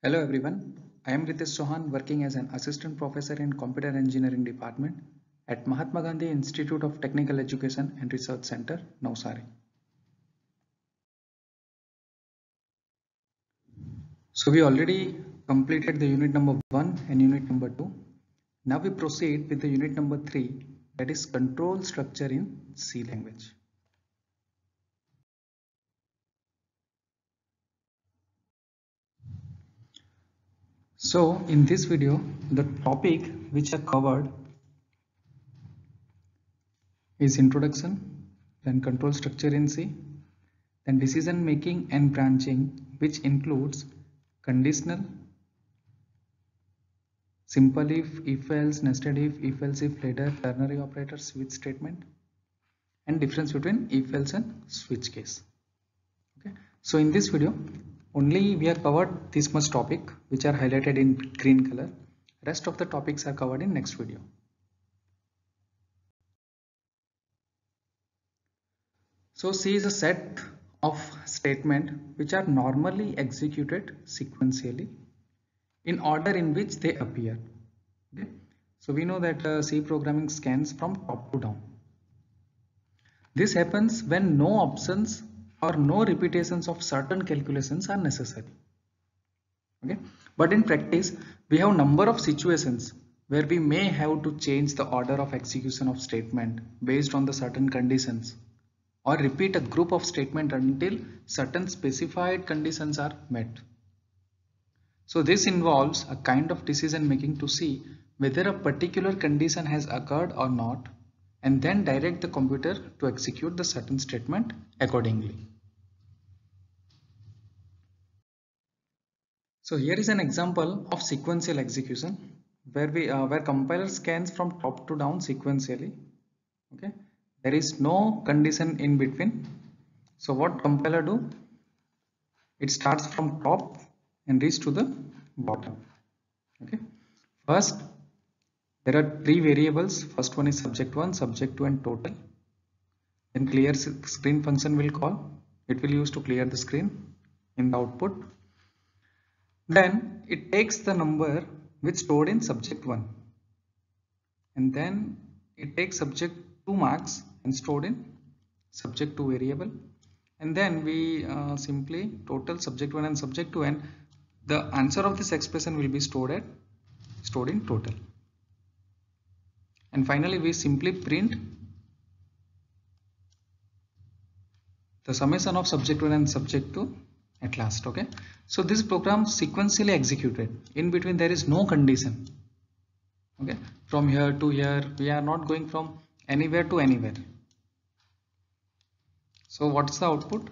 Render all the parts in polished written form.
Hello everyone, I am Ritesh Chauhan working as an assistant professor in computer engineering department at Mahatma Gandhi Institute of Technical Education and Research Center, Navsari. So we already completed the unit number 1 and unit number 2. Now we proceed with the unit number 3, that is control structure in C language. So in this video, the topic which are covered is introduction, then control structure in C, then decision making and branching, which includes conditional, simple if else, nested if else if, ladder, ternary operator, switch statement, and difference between if else and switch case. Okay, so in this video only we have covered this much topic which are highlighted in green color. Rest of the topics are covered in next video. So C is a set of statements which are normally executed sequentially in order in which they appear. Okay. So we know that C programming scans from top to down. This happens when no options or no repetitions of certain calculations are necessary. Okay. But in practice, we have number of situations where we may have to change the order of execution of statement based on the certain conditions, or repeat a group of statements until certain specified conditions are met. So this involves a kind of decision making to see whether a particular condition has occurred or not, and then direct the computer to execute the certain statement accordingly. So here is an example of sequential execution where compiler scans from top to down sequentially. Okay, there is no condition in between. So what compiler do? It starts from top and reaches to the bottom. Okay, first there are three variables. First one is subject1, subject2 and total. Then clear screen function will call. It will use to clear the screen in the output. Then it takes the number which stored in subject1, and then it takes subject2 marks and stored in subject2 variable, and then we simply total subject1 and subject2, and the answer of this expression will be stored in total. And finally we simply print the summation of subject1 and subject2 at last. Okay, so this program sequentially executed. In between there is no condition. Okay, from here to here we are not going from anywhere to anywhere. So what's the output?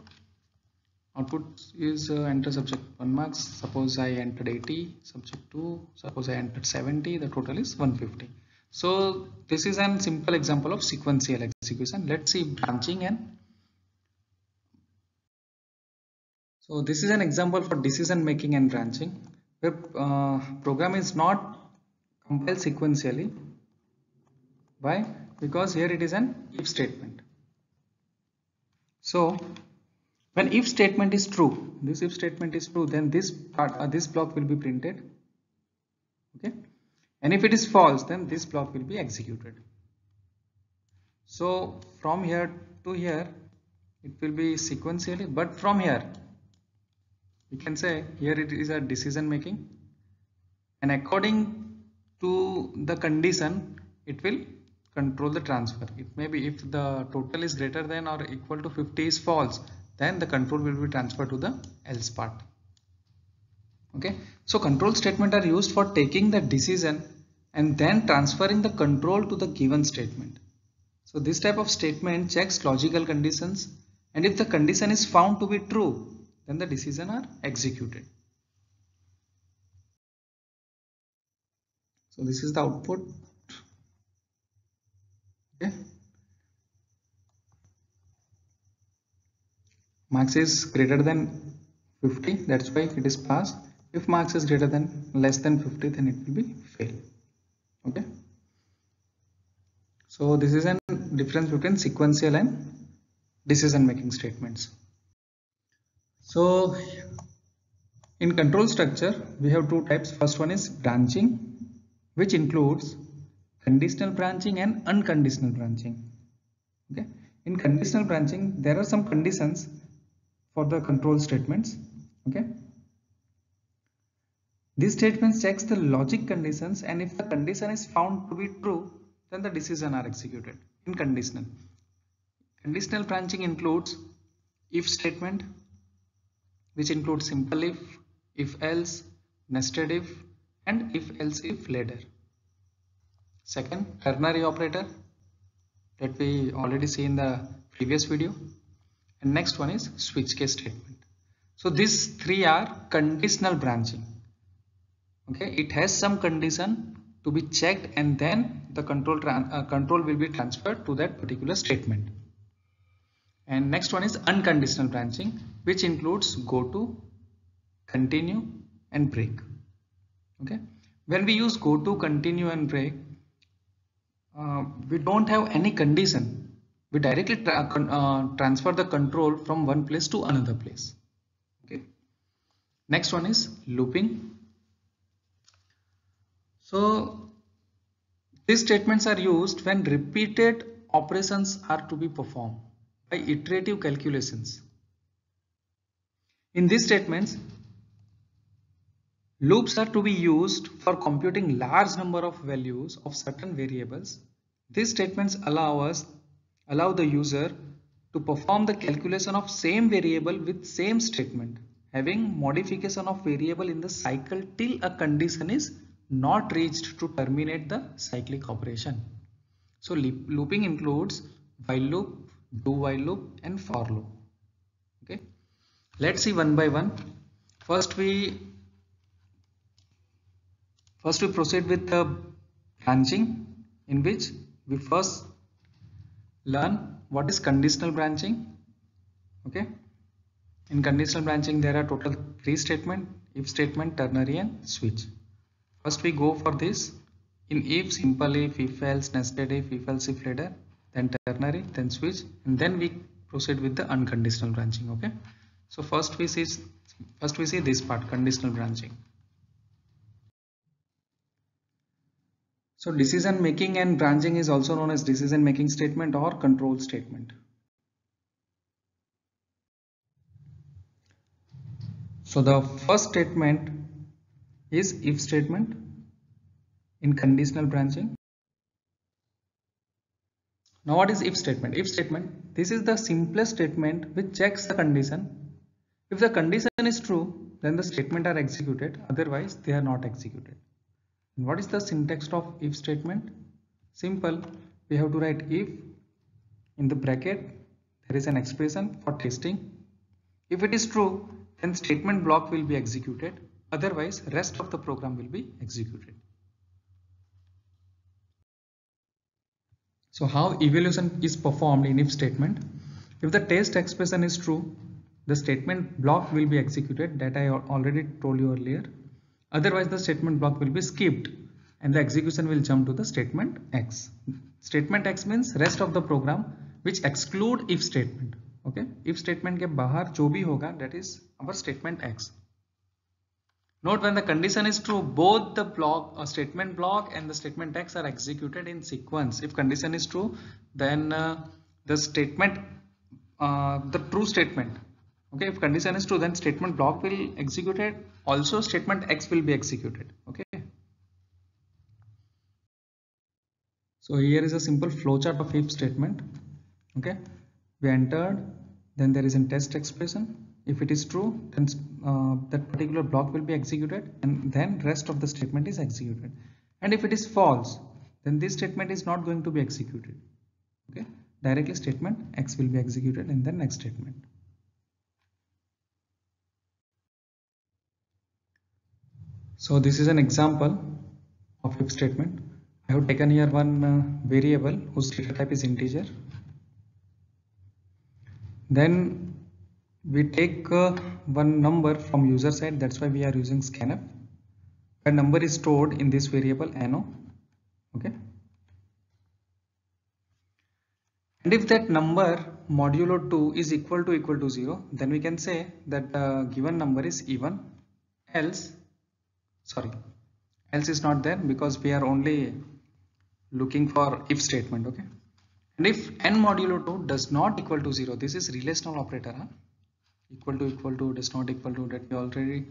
Output is enter subject 1 marks. Suppose I entered 80, subject 2, suppose I entered 70, the total is 150. So this is a simple example of sequential execution. Let's see branching. And so this is an example for decision making and branching, where program is not compiled sequentially. Why? Because here it is an if statement. So when if statement is true, this if statement is true, then this part, this block will be printed. Okay, and if it is false, then this block will be executed. So from here to here it will be sequentially, but from here we can say here it is a decision making, and according to the condition it will control the transfer. It may be if the total is greater than or equal to 50 is false, then the control will be transferred to the else part. Okay, so control statements are used for taking the decision and then transferring the control to the given statement. So this type of statement checks logical conditions, and if the condition is found to be true, then the decision are executed. So this is the output. Okay, marks is greater than 50, that's why it is passed. If marks is greater than less than 50, then it will be fail. Okay, so this is a difference between sequential and decision making statements. So In control structure, we have two types. First one is branching, which includes conditional branching and unconditional branching. Okay. In conditional branching, there are some conditions for the control statements. Okay. These statements checks the logic conditions, and if the condition is found to be true, then the decision are executed. In conditional branching includes if statement, which includes simple if else, nested if, and if else if later. Second, ternary operator that we already see in the previous video, and next one is switch case statement. So these three are conditional branching. Okay, it has some condition to be checked, and then the control will be transferred to that particular statement. And next one is unconditional branching, which includes go to, continue, and break. Okay, when we use go to, continue, and break, we don't have any condition. We directly transfer the control from one place to another place. Okay. Next one is looping. So these statements are used when repeated operations are to be performed by iterative calculations. In these statements, loops are to be used for computing large number of values of certain variables. These statements allow the user to perform the calculation of same variable with same statement, having modification of variable in the cycle till a condition is not reached to terminate the cyclic operation. So looping includes while loop, do while loop, and for loop. Okay, let's see one by one. First we proceed with the branching, in which we first learn what is conditional branching. Okay, in conditional branching there are total 3 statements: if statement, ternary, and switch. First we go for this. In if, simple if else, nested if else if later, then ternary, then switch, and then we proceed with the unconditional branching. Okay, so first we see this part, conditional branching. So decision making and branching is also known as decision making statement or control statement. So the first statement is if statement in conditional branching. Now what is if statement? If statement, this is the simplest statement which checks the condition. If the condition is true, then the statement are executed, otherwise they are not executed. And what is the syntax of if statement? Simple, we have to write if, in the bracket there is an expression for testing. If it is true, then statement block will be executed, otherwise rest of the program will be executed. So how evaluation is performed in if statement? If the test expression is true, the statement block will be executed, that I already told you earlier. Otherwise the statement block will be skipped and the execution will jump to the statement X. Statement X means rest of the program which exclude if statement. Okay, if statement के बाहर जो भी होगा, that is our statement X. Note, when the condition is true, both the block, statement block and the statement X are executed in sequence. If condition is true, then the statement, the true statement. Okay, if condition is true, then statement block will executed. Also, statement X will be executed. Okay. So here is a simple flowchart of if statement. Okay, we entered, then there is a test expression. If it is true, then that particular block will be executed, and then rest of the statement is executed. And if it is false, then this statement is not going to be executed. Okay, directly statement X will be executed in the next statement. So this is an example of if statement. I have taken here one variable whose data type is integer. Then we take one number from user side, that's why we are using scanf. A number is stored in this variable no. Okay, and if that number modulo 2 is equal to 0, then we can say that the given number is even. else, sorry, else is not there because we are only looking for if statement. Okay, and if n modulo 2 does not equal to 0, this is relational operator, huh? Equal to does not equal to, that we already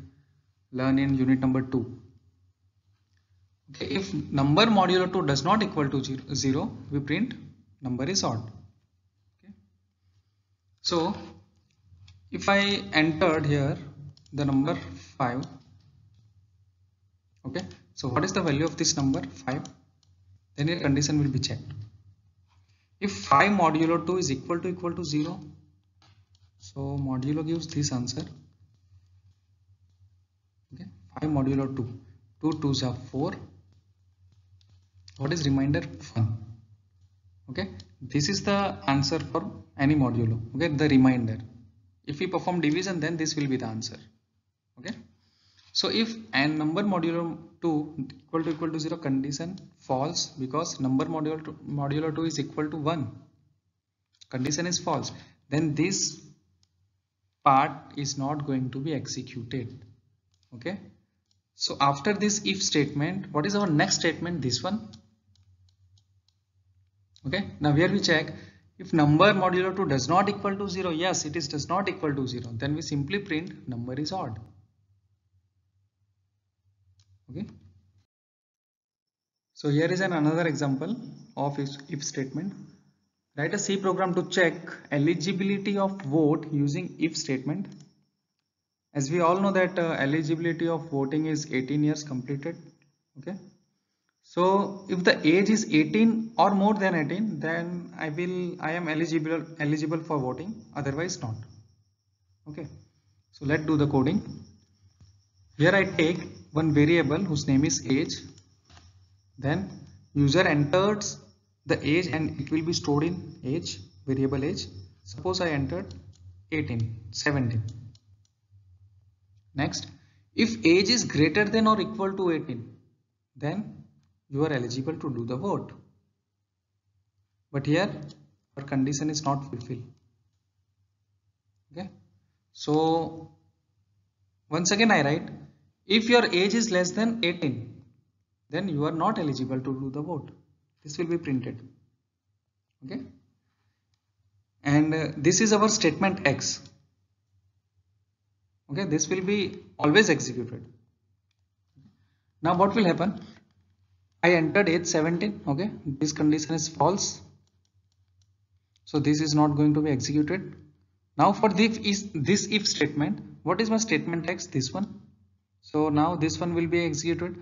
learn in unit number 2. Okay, if number modulo 2 does not equal to 0, we print number is odd. Okay, so if I entered here the number 5, okay, so what is the value of this number 5? Then your condition will be checked. If 5 modulo 2 is equal to 0, so modulo gives this answer. Okay, 5 modulo 2, 2 2s are 4. What is remainder? 1. Okay, this is the answer for any modulo. Okay, the remainder. If we perform division, then this will be the answer. Okay, so if n number modulo 2 equal to 0, condition false because number modulo 2 is equal to 1. Condition is false. Then this part is not going to be executed. Okay, so after this if statement, what is our next statement? This one. Okay, now here we check if number modulo 2 does not equal to 0. Yes, it is does not equal to 0. Then we simply print number is odd. Okay, so here is another example of if statement. Write a C program to check eligibility of vote using if statement. As we all know that eligibility of voting is 18 years completed. Okay, so if the age is 18 or more than 18, then I am eligible for voting, otherwise not. Okay, so let's do the coding. Here I take one variable whose name is age, then user enters the age and it will be stored in age, variable age. Suppose I entered 17. Next, if age is greater than or equal to 18, then you are eligible to do the vote. But here our condition is not fulfilled. Okay, so once again I write, if your age is less than 18, then you are not eligible to do the vote. This will be printed. Okay, and this is our statement X. Okay, this will be always executed. Now what will happen? I entered age 17. Okay, this condition is false, so this is not going to be executed. Now for this if statement, what is my statement X? This one. So now this one will be executed.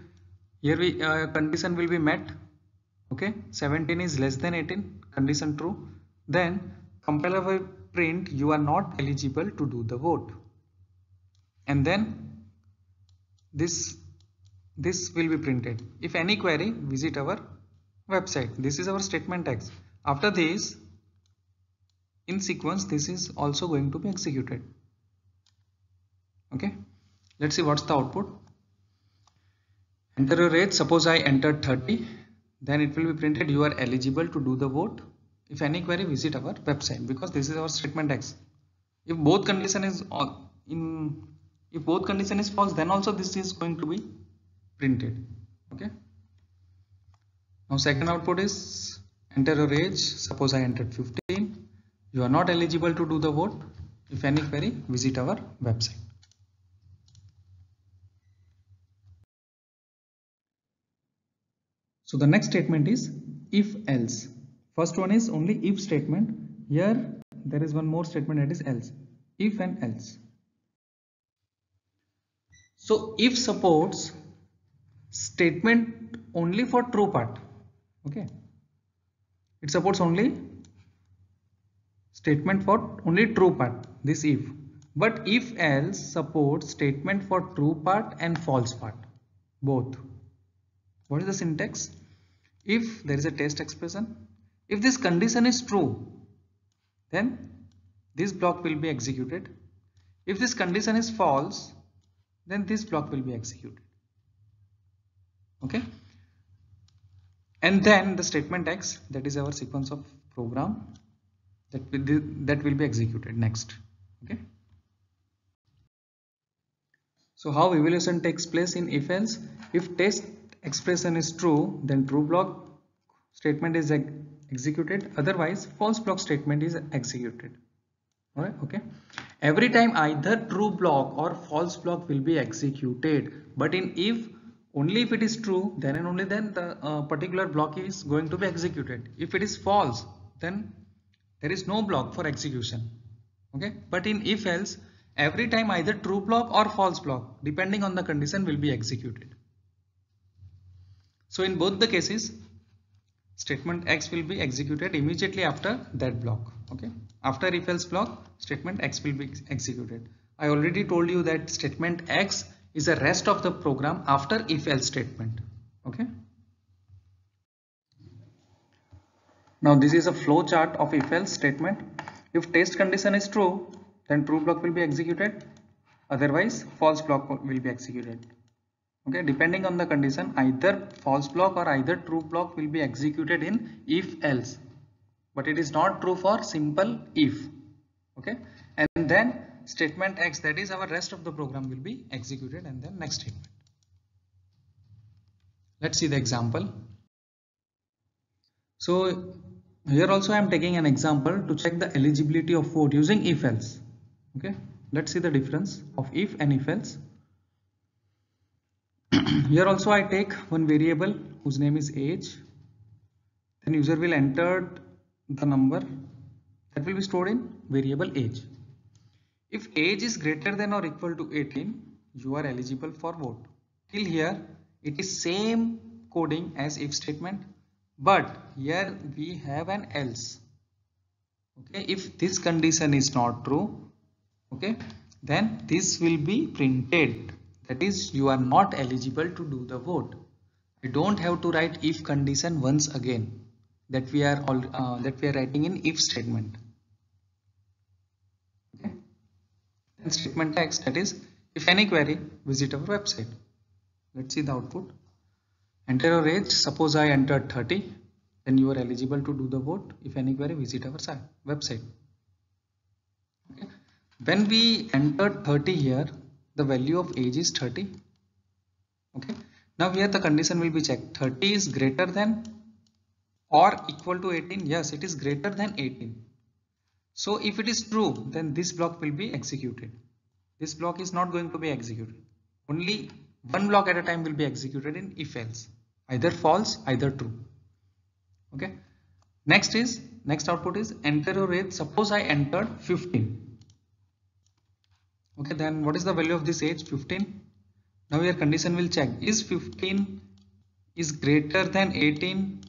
Here we condition will be met. Okay, 17 is less than 18, condition true. Then compiler will print you are not eligible to do the vote, and then this will be printed. If any query, visit our website. This is our statement X. After this, in sequence, this is also going to be executed. Okay, let's see what's the output. Enter your age. Suppose I entered 30, then it will be printed you are eligible to do the vote. If any query, visit our website, because this is our statement X. If both condition is false, then also this is going to be printed. Okay, now second output is enter your age. Suppose I entered 15, you are not eligible to do the vote. If any query, visit our website. So the next statement is if else. First one is only if statement. Here there is one more statement, that is else. If and else. So if supports statement only for true part. Okay, it supports only statement for only true part, this if. But if else supports statement for true part and false part, both. What is the syntax? If there is a test expression, if this condition is true, then this block will be executed. If this condition is false, then this block will be executed. Okay, and then the statement X, that is our sequence of program that will be executed next. Okay, So how evaluation takes place in if else? If test expression is true, then true block statement is executed, otherwise false block statement is executed. Alright, okay. Every time either true block or false block will be executed, but in if, only if it is true, then and only then the particular block is going to be executed. If it is false, then there is no block for execution. Okay, but in if else, every time either true block or false block, depending on the condition, will be executed. So in both the cases, statement X will be executed immediately after that block. Okay, after if else block, statement X will be executed. I already told you that statement X is the rest of the program after if else statement. Okay, now this is a flow chart of if else statement. If test condition is true, then true block will be executed, otherwise false block will be executed. Okay, depending on the condition, either false block or either true block will be executed in if else, but it is not true for simple if. Okay, and then statement X, that is our rest of the program, will be executed, and then next statement. Let's see the example. So here also I am taking an example to check the eligibility of vote using if else. Okay, let's see the difference of if and if else. Here also I take one variable whose name is age. Then user will enter the number that will be stored in variable age. If age is greater than or equal to 18, you are eligible for vote. Till here it is same coding as if statement, but here we have an else. Okay, if this condition is not true, okay, then this will be printed, that is you are not eligible to do the vote. I don't have to write if condition once again, that we are writing in if statement. Okay, then statement X, that is if any query, visit our website. Let's see the output. Enter your age. Suppose I entered 30, then you are eligible to do the vote. If any query, visit our website. Okay, when we entered 30 here, the value of age is 30. Okay, now here the condition will be checked. 30 is greater than or equal to 18. Yes, it is greater than 18. So if it is true, then this block will be executed. This block is not going to be executed. Only one block at a time will be executed in if else, either false, either true. Okay, next output is enter your age. Suppose I entered 15. Okay, then what is the value of this age? 15. Now your condition will check, is 15 is greater than 18?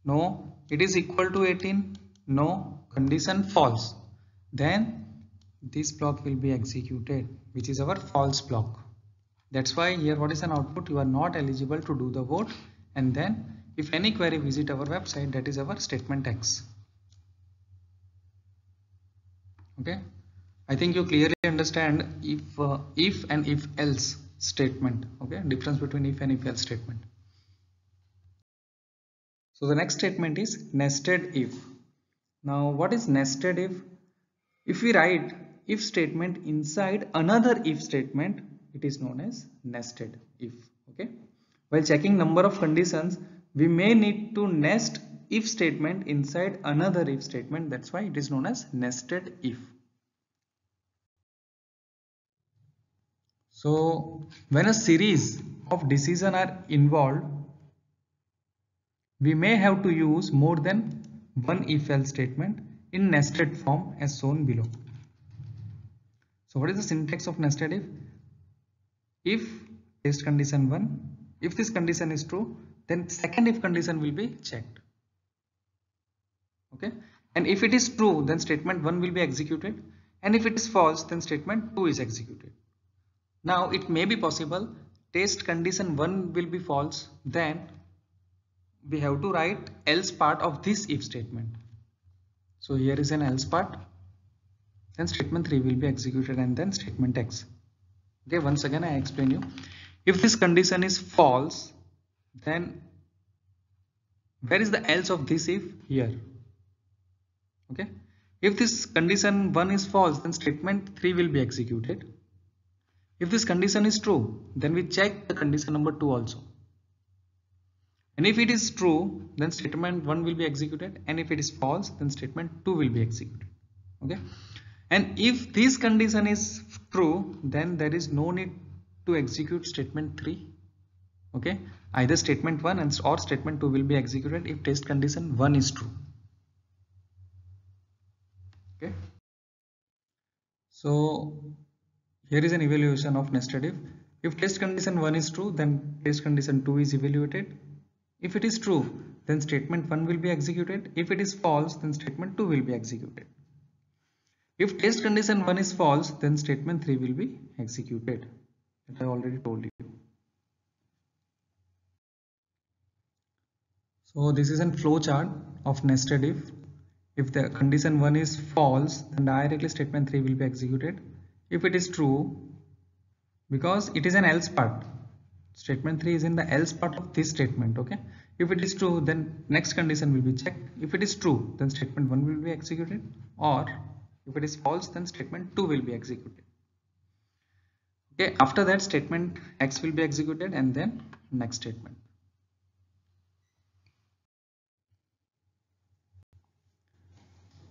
No. It is equal to 18? No. Condition false. Then this block will be executed, which is our false block. That's why here what is an output? You are not eligible to do the vote, and then if any query, visit our website. That is our statement X. Okay, I think you clearly understand if and if else statement. Okay, difference between if and if else statement. So the next statement is nested if. Now what is nested if? If we write if statement inside another if statement, it is known as nested if. Okay, while checking number of conditions, we may need to nest if statement inside another if statement. That's why it is known as nested if. So when a series of decisions are involved, we may have to use more than one if else statement in nested form as shown below. So what is the syntax of nested if? If test condition 1, if this condition is true, then second if condition will be checked. Okay, and if it is true, then statement 1 will be executed, and if it is false, then statement 2 is executed. Now it may be possible test condition 1 will be false, then we have to write else part of this if statement. So here is an else part, then statement 3 will be executed, and then statement X. Okay, once again I explain you. If this condition is false, then where is the else of this if? Here. Okay, if this condition 1 is false, then statement 3 will be executed. If this condition is true, then we check the condition number 2 also. And if it is true, then statement 1 will be executed, and if it is false, then statement 2 will be executed. Okay. And if this condition is true, then there is no need to execute statement 3. Okay. Either statement 1 or statement 2 will be executed if test condition 1 is true. Okay. So here is an evaluation of nested if test condition 1 is true, then test condition 2 is evaluated. If it is true, then statement 1 will be executed. If it is false, then statement 2 will be executed. If test condition 1 is false, then statement 3 will be executed. That I already told you. So this is a flow chart of nested if. If the condition 1 is false, then directly statement 3 will be executed. If it is true, because it is an else part, statement 3 is in the else part of this statement. Okay. If it is true, then next condition will be checked. If it is true, then statement 1 will be executed, or if it is false, then statement 2 will be executed. Okay. After that, statement X will be executed, and then next statement.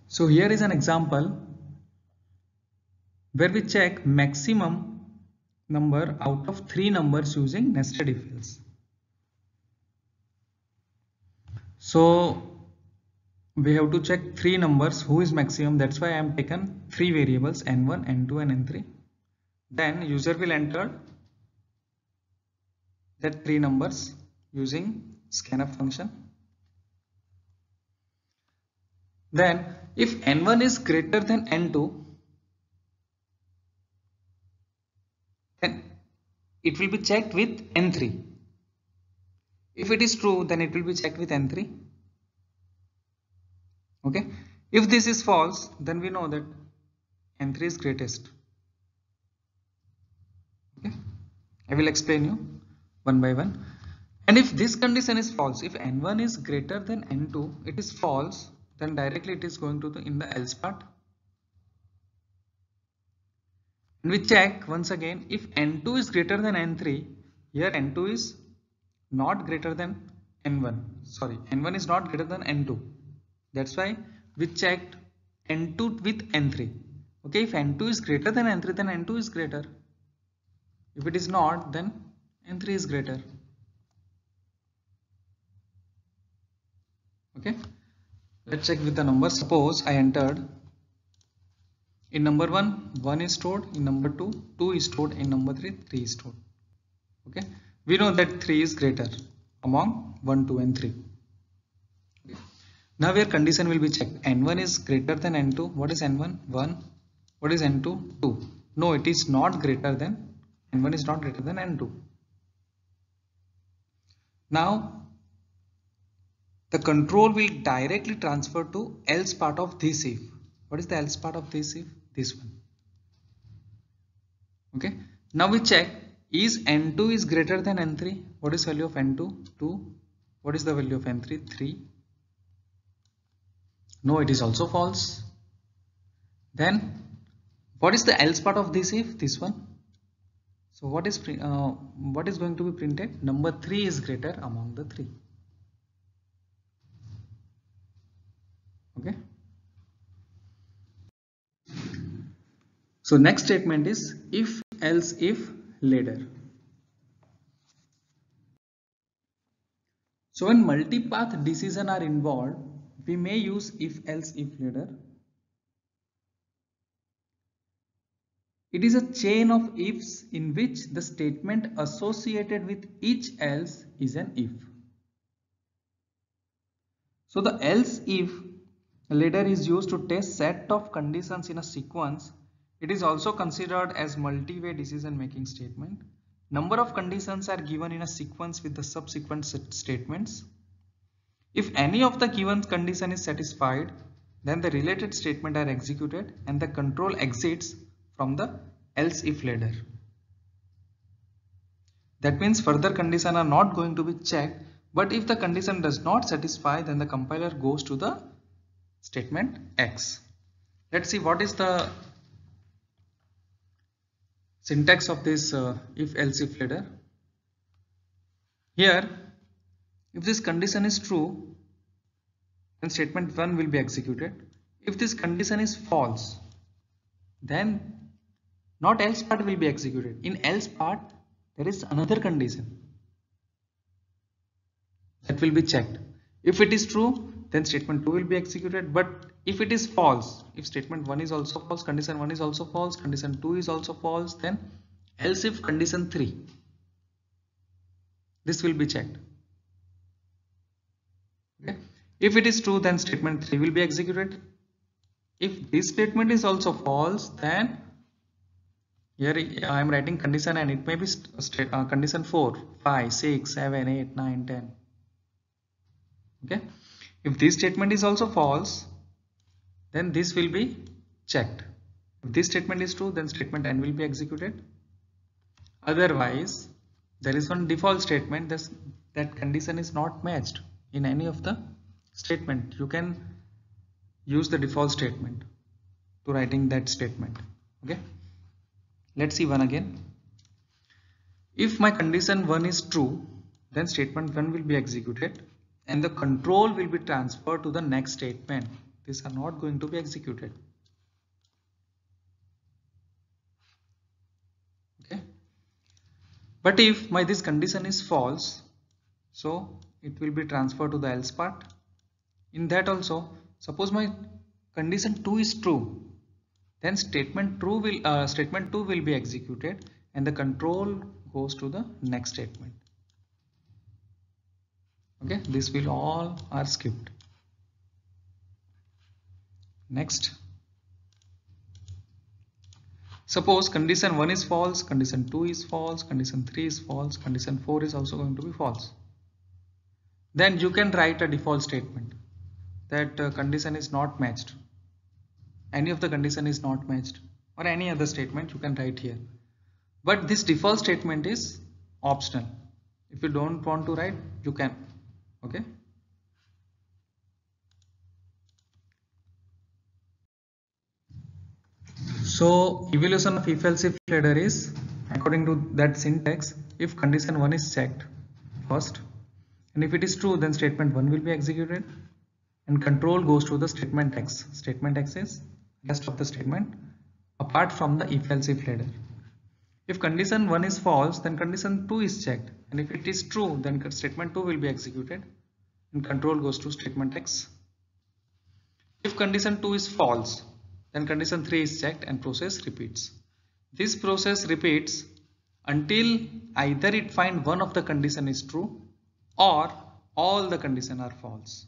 So here is an example where we check maximum number out of 3 numbers using nested if else. So we have to check 3 numbers who is maximum. That's why I am taken 3 variables n1, n2 and n3. Then user will enter that 3 numbers using scanf function. Then if n1 is greater than n2, then it will be checked with n3. If it is true, then it will be checked with n3. Okay. If this is false, then we know that n3 is greatest. Okay. I will explain you one by one. And if this condition is false, if n1 is greater than n2, it is false, then directly it is going to the in the else part. And we check once again if n2 is greater than n3. Here n2 is not greater than n1. Sorry, n1 is not greater than n2. That's why we checked n2 with n3. Okay, if n2 is greater than n3, then n2 is greater. If it is not, then n3 is greater. Okay, let's check with the numbers. Suppose I entered in number 1 is stored, in number 2 is stored, in number 3 is stored. Okay, we know that 3 is greater among 1, 2 and 3. Okay. Now your condition will be checked. n1 is greater than n2. What is n1? 1. What is n2? 2. No, it is not greater than n1 is not greater than n2. Now the control will directly transfer to else part of this if. What is the else part of this if? This one. Okay. Now we check, is n2 is greater than n3? What is value of n2? 2. What is the value of n3? 3. No, it is also false. Then what is the else part of this if? This one. So what is going to be printed? Number 3 is greater among the 3. Okay. So next statement is if else if ladder. So when multipath decision are involved, we may use if else if ladder. It is a chain of ifs in which the statement associated with each else is an if. So the else if ladder is used to test set of conditions in a sequence. It is also considered as multi-way decision making statement. Number of conditions are given in a sequence with the subsequent statements. If any of the given condition is satisfied, then the related statement are executed and the control exits from the else if ladder. That means further conditions are not going to be checked, but if the condition does not satisfy, then the compiler goes to the statement X. Let's see what is the syntax of this if else if header. Here, if this condition is true, then statement 1 will be executed. If this condition is false, then not else part will be executed. In else part, there is another condition that will be checked. If it is true, then statement 2 will be executed. But if it is false, if statement 1 is also false, condition 1 is also false, condition 2 is also false, then else if condition 3, this will be checked. Okay. If it is true, then statement 3 will be executed. If this statement is also false, then here I am writing condition and it may be condition 4, 5, 6, 7, 8, 9, 10. Okay. If this statement is also false, then this will be checked. If this statement is true, then statement n will be executed. Otherwise, there is one default statement that condition is not matched in any of the statement. You can use the default statement to writing that statement. Okay. Let's see one again. If my condition 1 is true, then statement 1 will be executed and the control will be transferred to the next statement. These are not going to be executed. Okay. But if this condition is false, so it will be transferred to the else part. In that also, suppose my condition 2 is true, then statement 2 will be executed and the control goes to the next statement. Okay, this will all are skipped. Next, suppose condition 1 is false, condition 2 is false, condition 3 is false, condition 4 is also going to be false. Then you can write a default statement that condition is not matched. Any of the condition is not matched, or any other statement you can write here. But this default statement is optional. If you don't want to write, you can. Okay. So evaluation of if else if header is according to that syntax. If condition 1 is checked first, and if it is true, then statement 1 will be executed and control goes to the statement x. Statement x is rest of the statement apart from the if else if header. If condition 1 is false, then condition 2 is checked, and if it is true, then statement 2 will be executed and control goes to statement x. If condition 2 is false, then condition 3 is checked and process repeats. This process repeats until either it finds one of the condition is true or all the condition are false.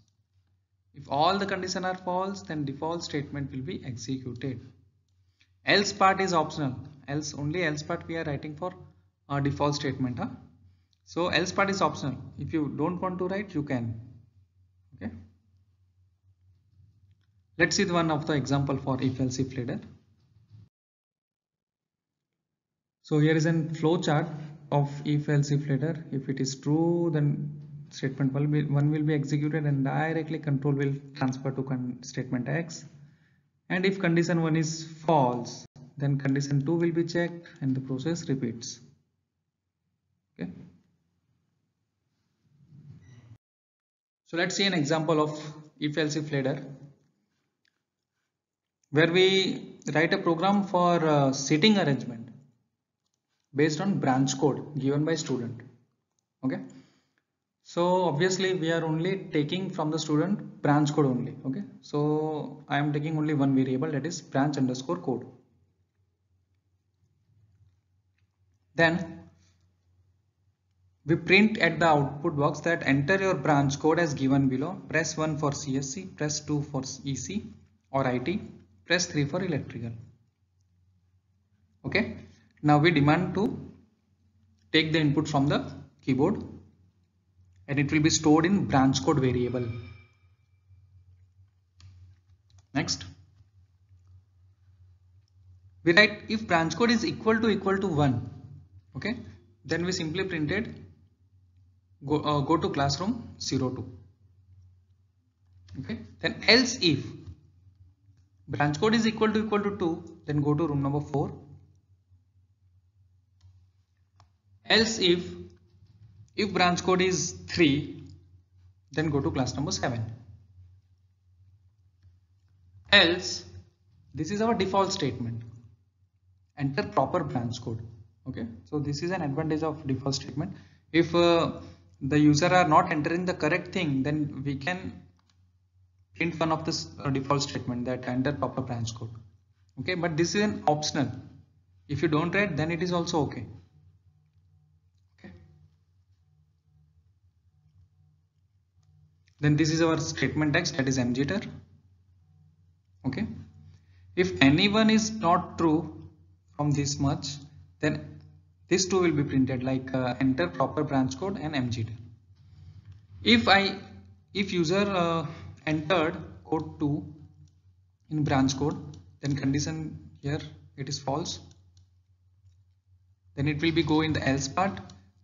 If all the condition are false, then default statement will be executed. Else part is optional. Else, only else part we are writing for a default statement. So else part is optional. If you don't want to write, you can. Okay. Let's see the one of the example for if else if header. So here is a flow chart of if else if header. If it is true, then statement 1 will be executed and directly control will transfer to statement x. And if condition 1 is false, then condition 2 will be checked and the process repeats. Okay. So let's see an example of if else if header where we write a program for seating arrangement based on branch code given by student. Okay. So obviously we are only taking from the student branch code only. Okay. So I am taking only one variable, that is branch underscore code. Then we print at the output box that enter your branch code as given below. Press 1 for CSC, press 2 for EC or IT, press 3 for electrical. Okay. Now we demand to take the input from the keyboard and it will be stored in branch code variable. Next, we write if branch code is equal to 1. Okay, then we simply printed go to classroom 02. Okay, then else if branch code is equal to 2, then go to room number 4. Else if branch code is 3, then go to class number 7. Else, this is our default statement, enter proper branch code. Okay, so this is an advantage of default statement. If the user are not entering the correct thing, then we can print one of this default statement that enter proper branch code. Okay, but this is an optional. If you don't write, then it is also okay. Okay, then this is our statement text, that is mjitter. Okay, if anyone is not true from this much, then this two will be printed, like enter proper branch code and mjitter. If user entered code 2 in branch code, then condition here it is false, then it will be go in the else part.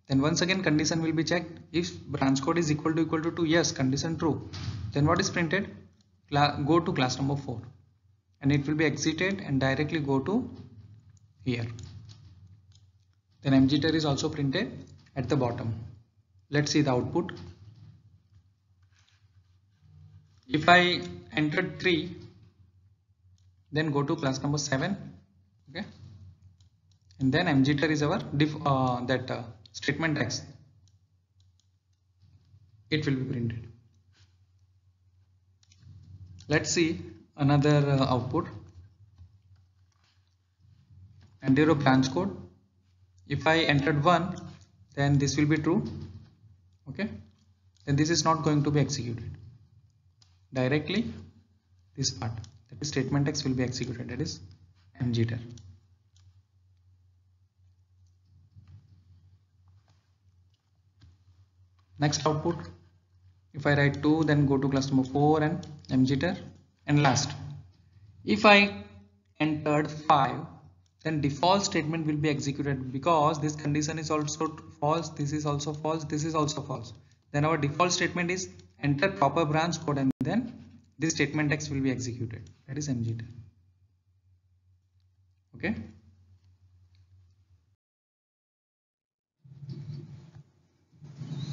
Then once again condition will be checked. If branch code is equal to 2, yes, condition true, then what is printed? Go to class number 4, and it will be exited and directly go to here. Then mjitter is also printed at the bottom. Let's see the output. If I entered 3, then go to class number 7. Okay, and then mjitter is our statement text. It will be printed. Let's see another output. Enter a branch code. If I entered 1, then this will be true. Okay, then this is not going to be executed. Directly this part, that is statement text, will be executed, that is mjitter. Next output, if I write 2, then go to class number 4 and mjitter. And last, if I entered 5, then default statement will be executed, because this condition is also false, this is also false, this is also false. Then our default statement is enter proper branch code, and then this statement text will be executed, that is mjitter. Okay,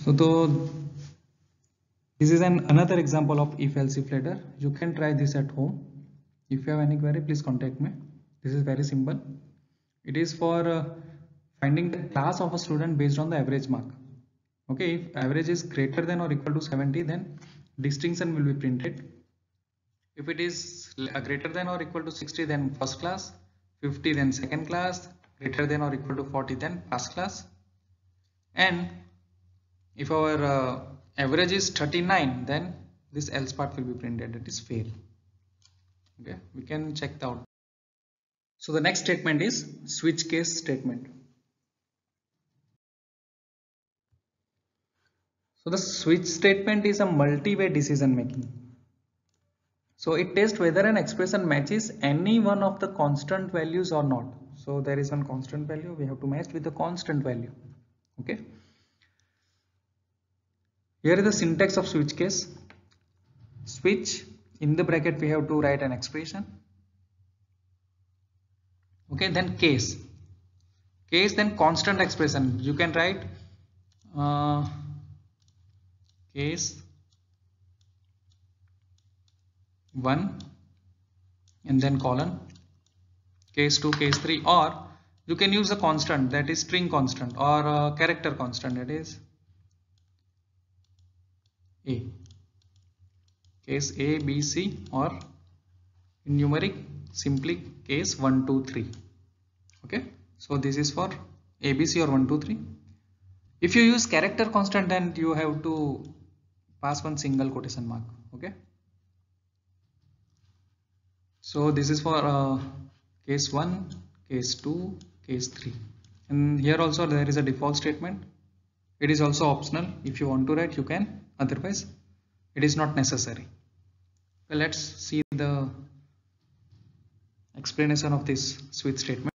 so this is another example of if else if later. You can try this at home. If you have any query, please contact me. This is very simple. It is for finding the class of a student based on the average mark. Okay, if average is greater than or equal to 70, then distinction will be printed. If it is greater than or equal to 60, then first class, 50 then second class, greater than or equal to 40, then first class. And if our average is 39, then this else part will be printed, that is fail. Okay, we can check the output. So the next statement is switch case statement. So the switch statement is a multi-way decision making. So it tests whether an expression matches any one of the constant values or not. So there is one constant value, we have to match with the constant value. Okay, here is the syntax of switch case. Switch, in the bracket we have to write an expression. Okay, then case, then constant expression, you can write case 1 and then colon, case 2, case 3, or you can use a constant, that is string constant, or a character constant, that is a, case A, B, C, or in numeric simply case 1, 2, 3. Okay, so this is for ABC or 1, 2, 3. If you use character constant, then you have to pass one single quotation mark. Okay, so this is for case 1, case 2, case 3, and here also there is a default statement. It is also optional. If you want to write, you can, otherwise it is not necessary. Well, let's see the explanation of this switch statement.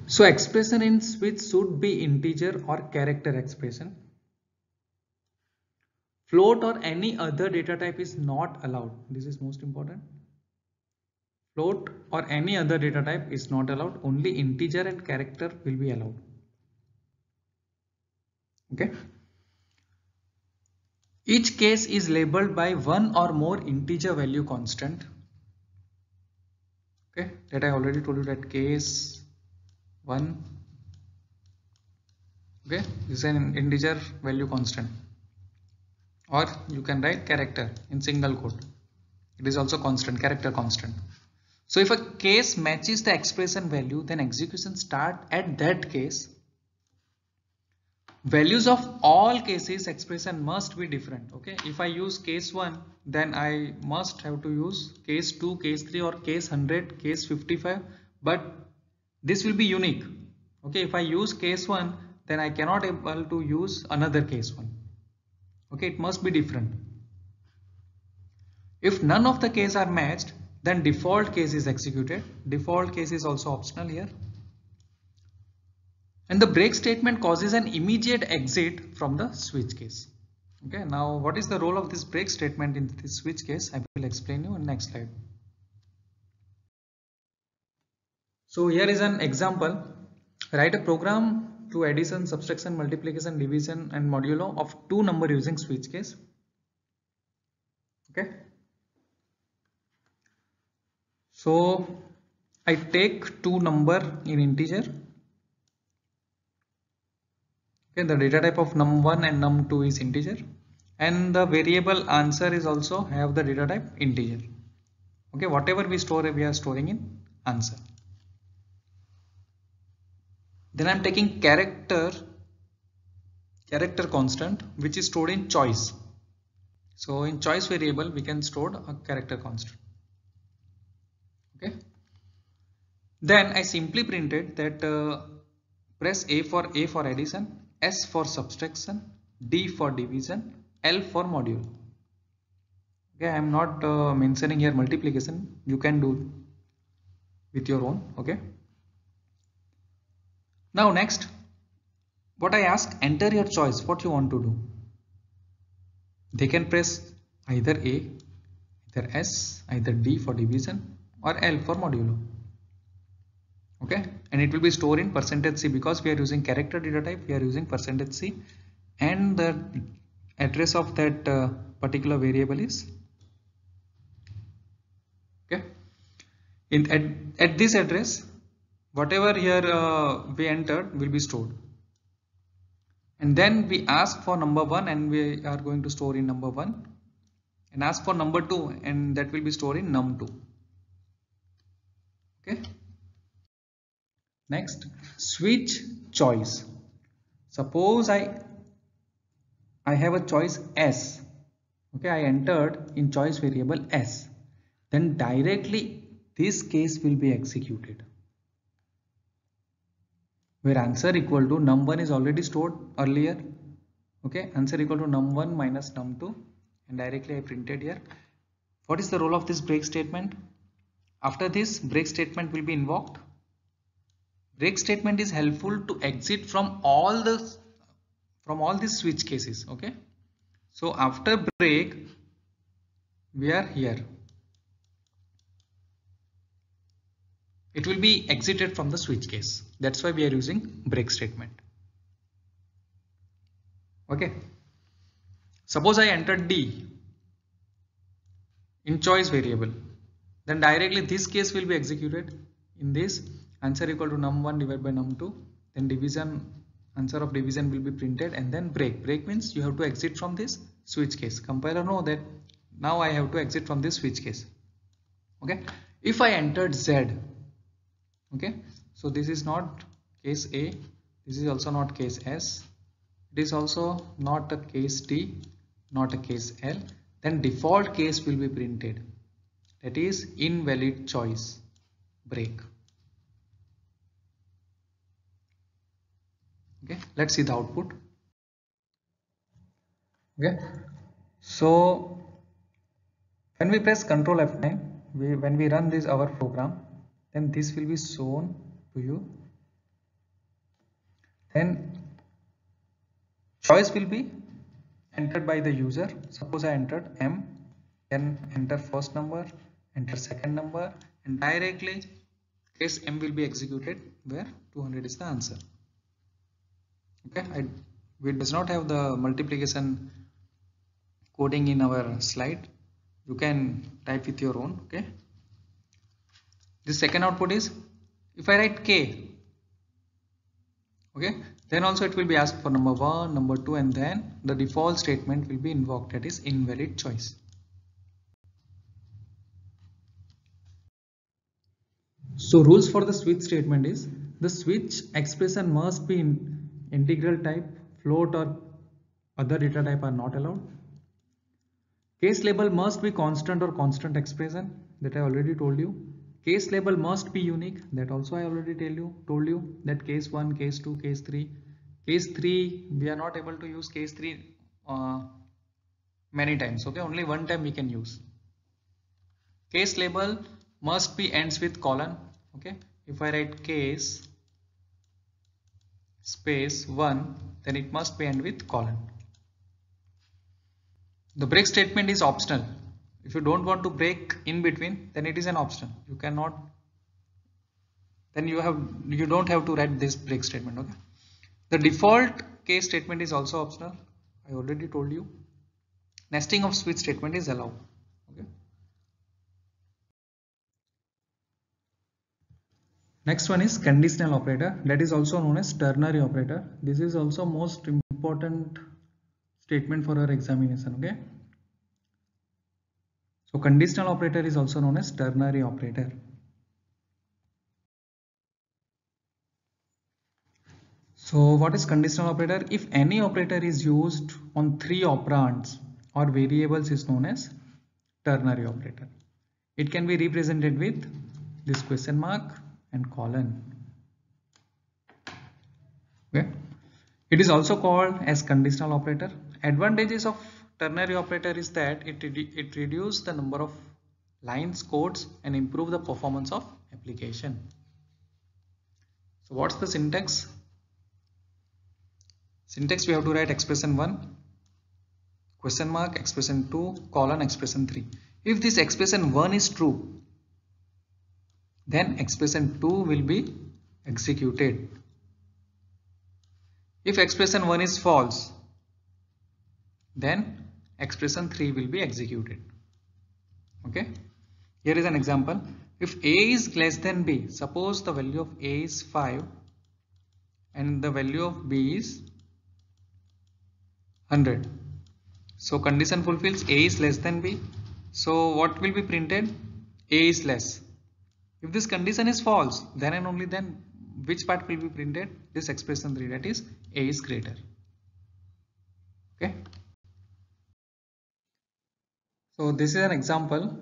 So expression in switch should be integer or character expression. Float or any other data type is not allowed. This is most important. Float or any other data type is not allowed. Only integer and character will be allowed. Okay. Each case is labeled by one or more integer value constant. Okay, that I already told you that case 1. Okay, this is an integer value constant, or you can write character in single quote. It is also constant, character constant. So if a case matches the expression value, then execution start at that case. Values of all cases expression must be different. Okay, if I use case 1, then I must have to use case 2, case 3, or case 100, case 55, but this will be unique. Okay, if I use case 1, then I cannot able to use another case 1. Okay, it must be different. If none of the cases are matched, then default case is executed. Default case is also optional here. And the break statement causes an immediate exit from the switch case. Okay, now what is the role of this break statement in this switch case? I will explain you in the next slide. So here is an example. Write a program to addition, subtraction, multiplication, division and modulo of two number using switch case. Okay. So I take two number in integer. Okay, the data type of num1 and num2 is integer, and the variable answer is also have the data type integer. Okay, whatever we store, we are storing in answer. Then I am taking character constant, which is stored in choice. So in choice variable we can store a character constant. Okay, then I simply printed that press A for addition, S for subtraction, D for division, L for module. Okay, I am not mentioning here multiplication. You can do with your own. Okay, now next, what I ask, enter your choice, what you want to do. They can press either A, either S, either D for division, or L for modulo. Okay, and it will be stored in %C because we are using character data type. We are using %C, and the address of that particular variable is, okay, at this address, whatever here we entered will be stored. And then we ask for number 1 and we are going to store in number 1, and ask for number 2 and that will be stored in num2. Okay, next, switch choice. Suppose I have a choice S. Okay, I entered in choice variable S, then directly this case will be executed, where answer equal to num1 is already stored earlier. Okay, answer equal to num1 minus num2, and directly I printed here. What is the role of this break statement? After this, break statement will be invoked. Break statement is helpful to exit from all these switch cases. Okay, so after break we are here, it will be exited from the switch case. That's why we are using break statement. Okay, suppose I entered D in choice variable, then directly this case will be executed. In this, answer equal to num1 divided by num2, then division, answer of division will be printed, and then break means you have to exit from this switch case. Compiler know that now I have to exit from this switch case. Okay, if I entered Z, okay, so this is not case A, this is also not case S, it is also not a case D, not a case L, then default case will be printed, that is invalid choice, break. Okay, let's see the output. Okay, so when we press Ctrl F9, when we run this our program, then this will be shown to you. Then choice will be entered by the user. Suppose I entered M, then enter first number, enter second number, and directly case M will be executed where 200 is the answer. Okay, we does not have the multiplication coding in our slide. You can type with your own. Okay, the second output is if I write K, okay, then also it will be asked for number 1, number 2, and then the default statement will be invoked, that is invalid choice. So rules for the switch statement is the switch expression must be in integral type, float or other data type are not allowed. Case label must be constant or constant expression, that I already told you. Case label must be unique, that also I already told you that case 1, case 2, case 3. Case 3 we are not able to use case 3 many times. Okay, only one time we can use. Case label must be ends with colon. Okay, if I write case space 1, then it must be end with colon. The break statement is optional. If you don't want to break in between, then it is an option. You cannot, then you don't have to write this break statement. Okay, the default case statement is also optional. I already told you. Nesting of switch statement is allowed. Okay. Next one is conditional operator, that is also known as ternary operator. This is also most important statement for our examination. Okay, so conditional operator is also known as ternary operator. So what is conditional operator? If any operator is used on 3 operands or variables is known as ternary operator. It can be represented with this question mark and colon. Okay. It is also called as conditional operator. Advantages of ternary operator is that it reduces the number of lines, codes, and improve the performance of application. So what's the syntax? Syntax, we have to write expression 1, question mark, expression 2, colon, expression 3. If this expression 1 is true, then expression 2 will be executed. If expression 1 is false, then expression 3 will be executed. Okay, here is an example. If A is less than B, suppose the value of A is 5 and the value of B is 100. So condition fulfills, A is less than B. So what will be printed? A is less. If this condition is false, then and only then which part will be printed? This expression 3, that is A is greater. Okay. So this is an example.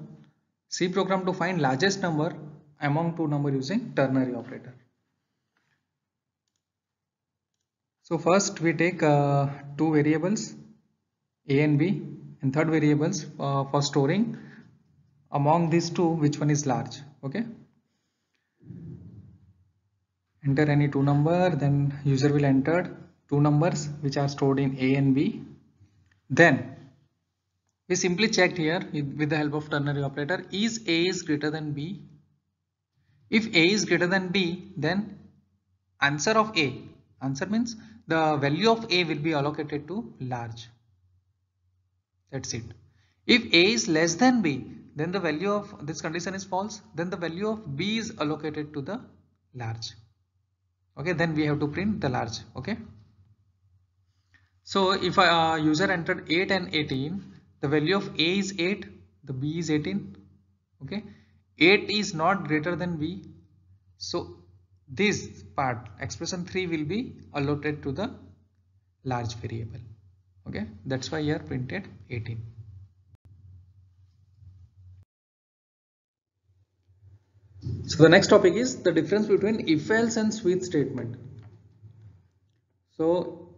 C program to find largest number among two numbers using ternary operator. So first we take two variables A and B, and third variables for storing among these two which one is large. Okay. Enter any two number, then user will enter two numbers which are stored in A and B. Then we simply checked here with the help of ternary operator, is A is greater than B? If A is greater than B, then answer of A, answer means the value of A will be allocated to large. That's it. If A is less than B, then the value of this condition is false, then the value of B is allocated to the large. Okay, then we have to print the large. Okay. So if a user entered 8 and 18, the value of A is 8, the B is 18. Okay, 8 is not greater than B, so this part expression 3 will be allotted to the large variable. Okay, that's why here printed 18. So the next topic is the difference between if else and switch statement. So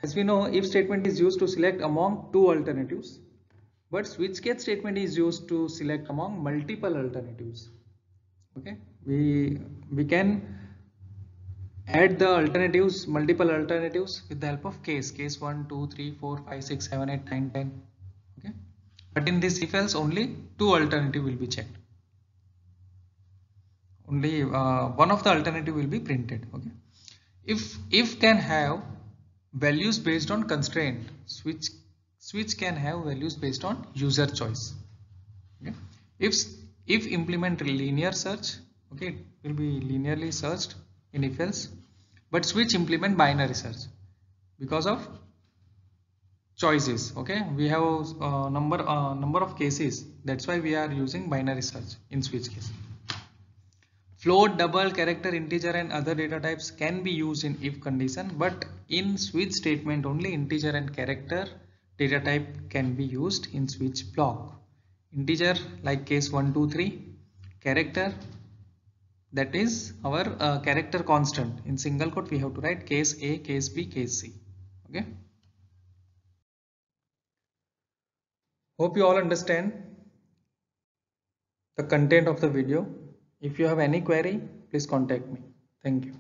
as we know, if statement is used to select among two alternatives, but switch case statement is used to select among multiple alternatives. Okay, we can add the alternatives, multiple alternatives with the help of case 1, 2, 3, 4, 5, 6, 7, 8, 9, 10. Okay, but in this if else only two alternatives will be checked. only one of the alternative will be printed. Okay. If can have values based on constraint, switch can have values based on user choice. Okay. If implement linear search, okay, it will be linearly searched in if else, but switch implement binary search because of choices. Okay, we have number of cases, that's why we are using binary search in switch case. Float, double, character, integer and other data types can be used in if condition, but in switch statement only integer and character data type can be used in switch block. Integer like case 1 2 3, character that is our character constant. In single quote we have to write case A, case B, case C. Okay, hope you all understand the content of the video. If you have any query, please contact me. Thank you.